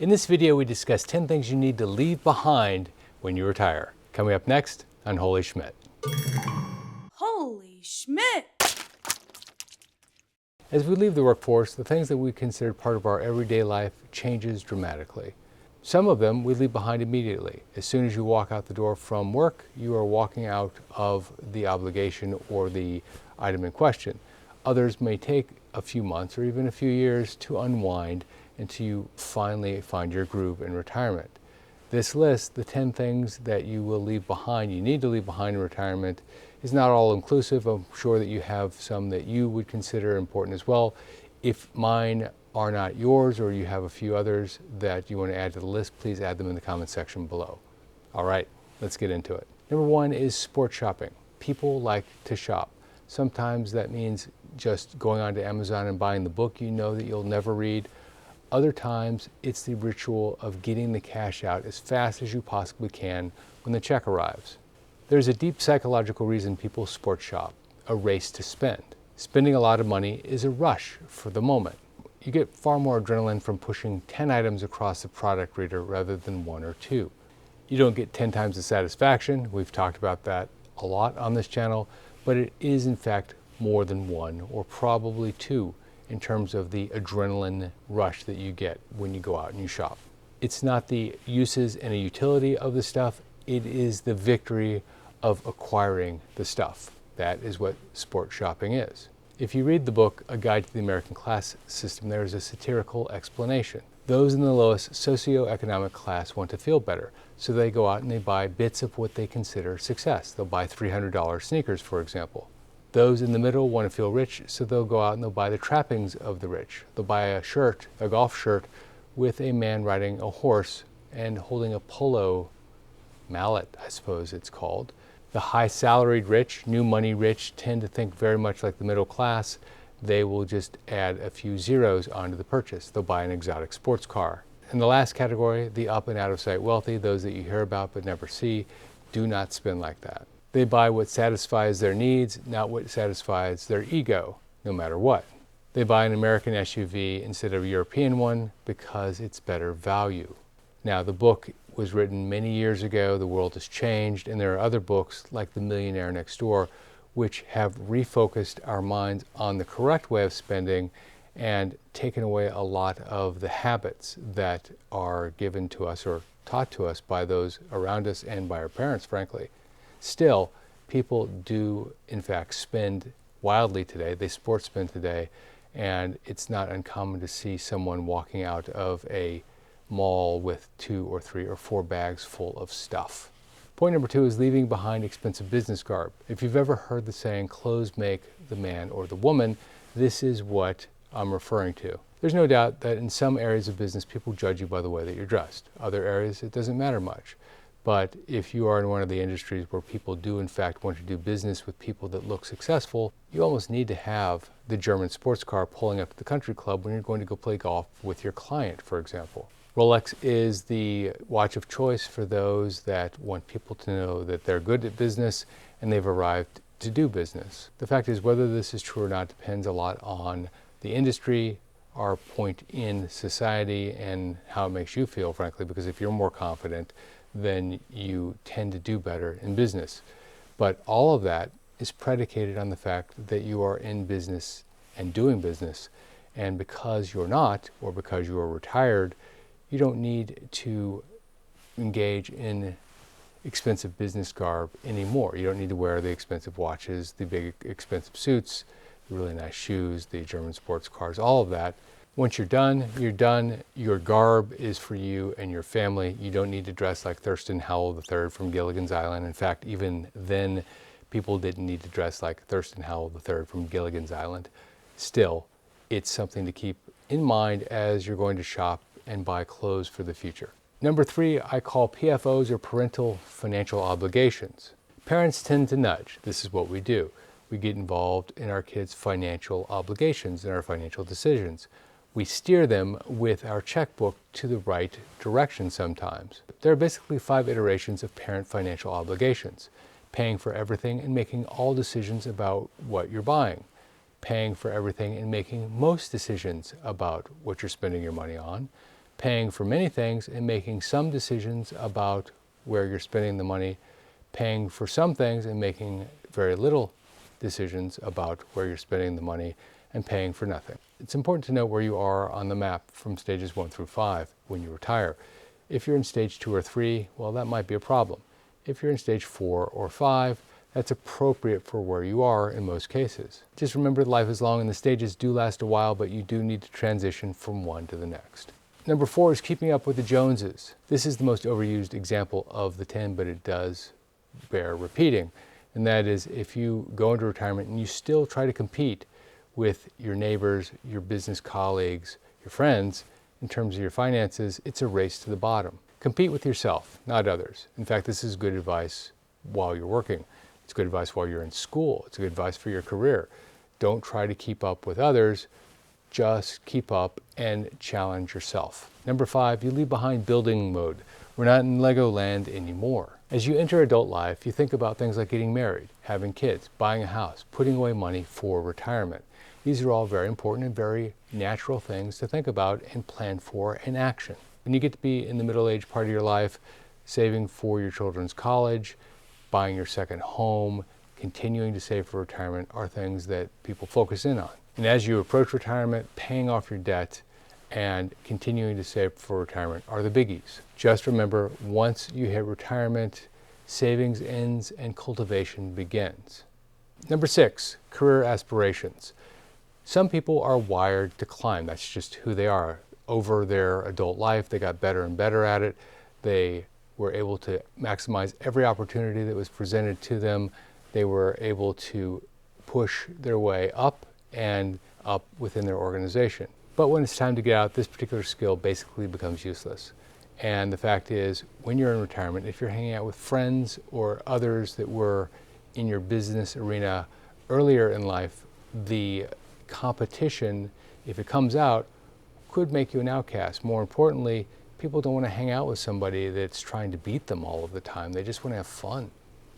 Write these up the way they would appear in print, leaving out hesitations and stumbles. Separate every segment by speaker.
Speaker 1: In this video, we discuss 10 things you need to leave behind when you retire. Coming up next on Holy Schmidt.
Speaker 2: Holy Schmidt!
Speaker 1: As we leave the workforce, the things that we consider part of our everyday life changes dramatically. Some of them we leave behind immediately. As soon as you walk out the door from work, you are walking out of the obligation or the item in question. Others may take a few months or even a few years to unwind until you finally find your groove in retirement. This list, the 10 things that you will leave behind, you need to leave behind in retirement, is not all inclusive. I'm sure that you have some that you would consider important as well. If mine are not yours or you have a few others that you want to add to the list, please add them in the comment section below. All right, let's get into it. Number one is sports shopping. People like to shop. Sometimes that means just going onto Amazon and buying the book you know that you'll never read. Other times, it's the ritual of getting the cash out as fast as you possibly can when the check arrives. There's a deep psychological reason people sports shop, a race to spend. Spending a lot of money is a rush for the moment. You get far more adrenaline from pushing 10 items across the product reader rather than 1 or 2. You don't get 10 times the satisfaction. We've talked about that a lot on this channel, but it is in fact more than 1 or probably 2 in terms of the adrenaline rush that you get when you go out and you shop. It's not the uses and a utility of the stuff, it is the victory of acquiring the stuff. That is what sports shopping is. If you read the book, A Guide to the American Class System, there is a satirical explanation. Those in the lowest socioeconomic class want to feel better, so they go out and they buy bits of what they consider success. They'll buy $300 sneakers, for example. Those in the middle want to feel rich, so they'll go out and they'll buy the trappings of the rich. They'll buy a shirt, a golf shirt, with a man riding a horse and holding a polo mallet, I suppose it's called. The high salaried rich, new money rich, tend to think very much like the middle class. They will just add a few zeros onto the purchase. They'll buy an exotic sports car. In the last category, the up and out of sight wealthy, those that you hear about but never see, do not spend like that. They buy what satisfies their needs, not what satisfies their ego, no matter what. They buy an American SUV instead of a European one because it's better value. Now, the book was written many years ago, the world has changed, and there are other books like The Millionaire Next Door which have refocused our minds on the correct way of spending and taken away a lot of the habits that are given to us or taught to us by those around us and by our parents, frankly. Still, people do, in fact, spend wildly today. They sports spend today, and it's not uncommon to see someone walking out of a mall with 2 or 3 or 4 bags full of stuff. Point number 2 is leaving behind expensive business garb. If you've ever heard the saying, clothes make the man or the woman, this is what I'm referring to. There's no doubt that in some areas of business, people judge you by the way that you're dressed. Other areas, it doesn't matter much. But if you are in one of the industries where people do in fact want to do business with people that look successful, you almost need to have the German sports car pulling up to the country club when you're going to go play golf with your client, for example. Rolex is the watch of choice for those that want people to know that they're good at business and they've arrived to do business. The fact is, whether this is true or not depends a lot on the industry, our point in society, and how it makes you feel, frankly, because if you're more confident, then you tend to do better in business. But all of that is predicated on the fact that you are in business and doing business. And because you're not, or because you are retired, you don't need to engage in expensive business garb anymore. You don't need to wear the expensive watches, the big expensive suits, the really nice shoes, the German sports cars, all of that. Once you're done, you're done. Your garb is for you and your family. You don't need to dress like Thurston Howell III from Gilligan's Island. In fact, even then, people didn't need to dress like Thurston Howell III from Gilligan's Island. Still, it's something to keep in mind as you're going to shop and buy clothes for the future. Number 3, I call PFOs, or parental financial obligations. Parents tend to nudge. This is what we do. We get involved in our kids' financial obligations and our financial decisions. We steer them with our checkbook to the right direction sometimes. There are basically 5 iterations of parent financial obligations: paying for everything and making all decisions about what you're buying, paying for everything and making most decisions about what you're spending your money on, paying for many things and making some decisions about where you're spending the money, paying for some things and making very little decisions about where you're spending the money, and paying for nothing. It's important to know where you are on the map from stages 1 through 5 when you retire. If you're in stage 2 or 3, well, that might be a problem. If you're in stage 4 or 5, that's appropriate for where you are in most cases. Just remember, life is long and the stages do last a while, but you do need to transition from one to the next. Number 4 is keeping up with the Joneses. This is the most overused example of the 10, but it does bear repeating. And that is, if you go into retirement and you still try to compete with your neighbors, your business colleagues, your friends, in terms of your finances, it's a race to the bottom. Compete with yourself, not others. In fact, this is good advice while you're working. It's good advice while you're in school. It's good advice for your career. Don't try to keep up with others. Just keep up and challenge yourself. Number 5, you leave behind building mode. We're not in Lego land anymore. As you enter adult life, you think about things like getting married, having kids, buying a house, putting away money for retirement. These are all very important and very natural things to think about and plan for in action. When you get to be in the middle-aged part of your life, saving for your children's college, buying your second home, continuing to save for retirement are things that people focus in on. And as you approach retirement, paying off your debt and continuing to save for retirement are the biggies. Just remember, once you hit retirement, savings ends and cultivation begins. Number 6, career aspirations. Some people are wired to climb. That's just who they are. Over their adult life, they got better and better at it. They were able to maximize every opportunity that was presented to them. They were able to push their way up and up within their organization. But when it's time to get out, this particular skill basically becomes useless. And the fact is, when you're in retirement, if you're hanging out with friends or others that were in your business arena earlier in life, the competition, if it comes out, could make you an outcast. More importantly, people don't want to hang out with somebody that's trying to beat them all of the time. They just want to have fun.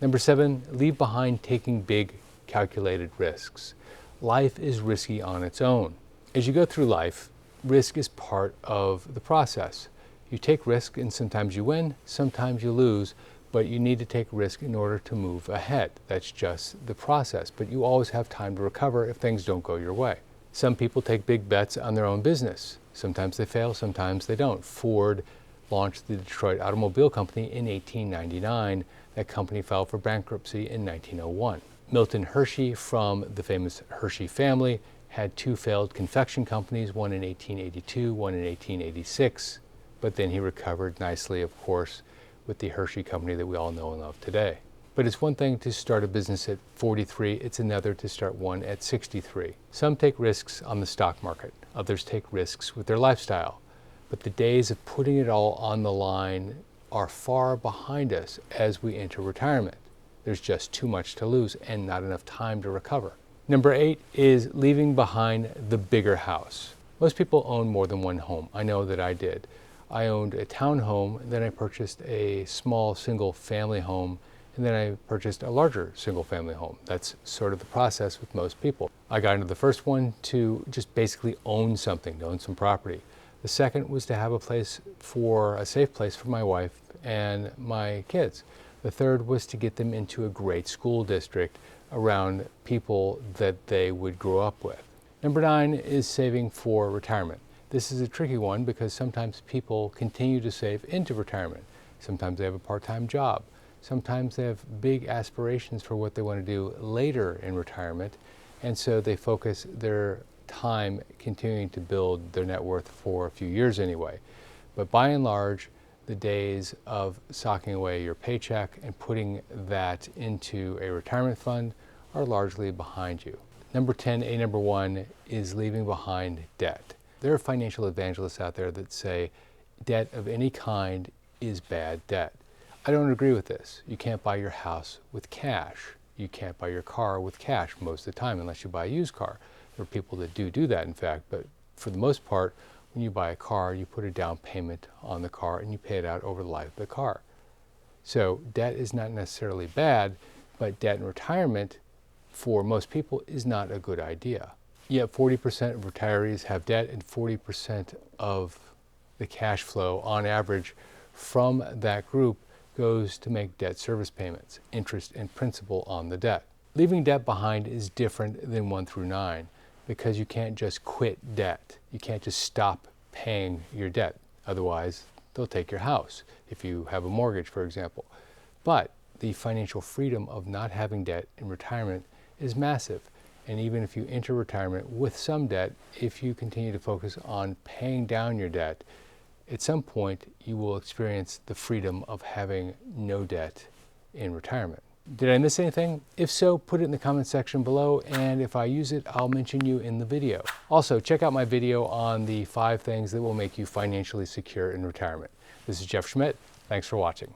Speaker 1: Number 7, leave behind taking big, calculated risks. Life is risky on its own. As you go through life, risk is part of the process. You take risk and sometimes you win, sometimes you lose, but you need to take risk in order to move ahead. That's just the process, but you always have time to recover if things don't go your way. Some people take big bets on their own business. Sometimes they fail, sometimes they don't. Ford launched the Detroit Automobile Company in 1899. That company filed for bankruptcy in 1901. Milton Hershey from the famous Hershey family had 2 failed confection companies, one in 1882, one in 1886, but then he recovered nicely, of course, with the Hershey company that we all know and love today. But it's one thing to start a business at 43, it's another to start one at 63. Some take risks on the stock market, others take risks with their lifestyle, but the days of putting it all on the line are far behind us as we enter retirement. There's just too much to lose and not enough time to recover. Number 8 is leaving behind the bigger house. Most people own more than one home. I know that I did. I owned a townhome, then I purchased a small single family home, and then I purchased a larger single family home. That's sort of the process with most people. I got into the first one to just basically own something, to own some property. The second was to have a safe place for my wife and my kids. The third was to get them into a great school district around people that they would grow up with. Number 9 is saving for retirement. This is a tricky one because sometimes people continue to save into retirement. Sometimes they have a part-time job. Sometimes they have big aspirations for what they want to do later in retirement, and so they focus their time continuing to build their net worth for a few years anyway. But by and large, the days of socking away your paycheck and putting that into a retirement fund are largely behind you. Number 10, number 1, is leaving behind debt. There are financial evangelists out there that say debt of any kind is bad debt. I don't agree with this. You can't buy your house with cash. You can't buy your car with cash most of the time unless you buy a used car. There are people that do that, in fact, but for the most part, when you buy a car, you put a down payment on the car and you pay it out over the life of the car. So debt is not necessarily bad, but debt in retirement for most people is not a good idea. Yet 40% of retirees have debt and 40% of the cash flow on average from that group goes to make debt service payments, interest and principal on the debt. Leaving debt behind is different than 1 through 9 because you can't just quit debt. You can't just stop paying your debt. Otherwise, they'll take your house if you have a mortgage, for example. But the financial freedom of not having debt in retirement is massive. And even if you enter retirement with some debt, if you continue to focus on paying down your debt, at some point you will experience the freedom of having no debt in retirement. Did I miss anything? If so, put it in the comment section below, and if I use it, I'll mention you in the video. Also, check out my video on the 5 things that will make you financially secure in retirement. This is Jeff Schmidt. Thanks for watching.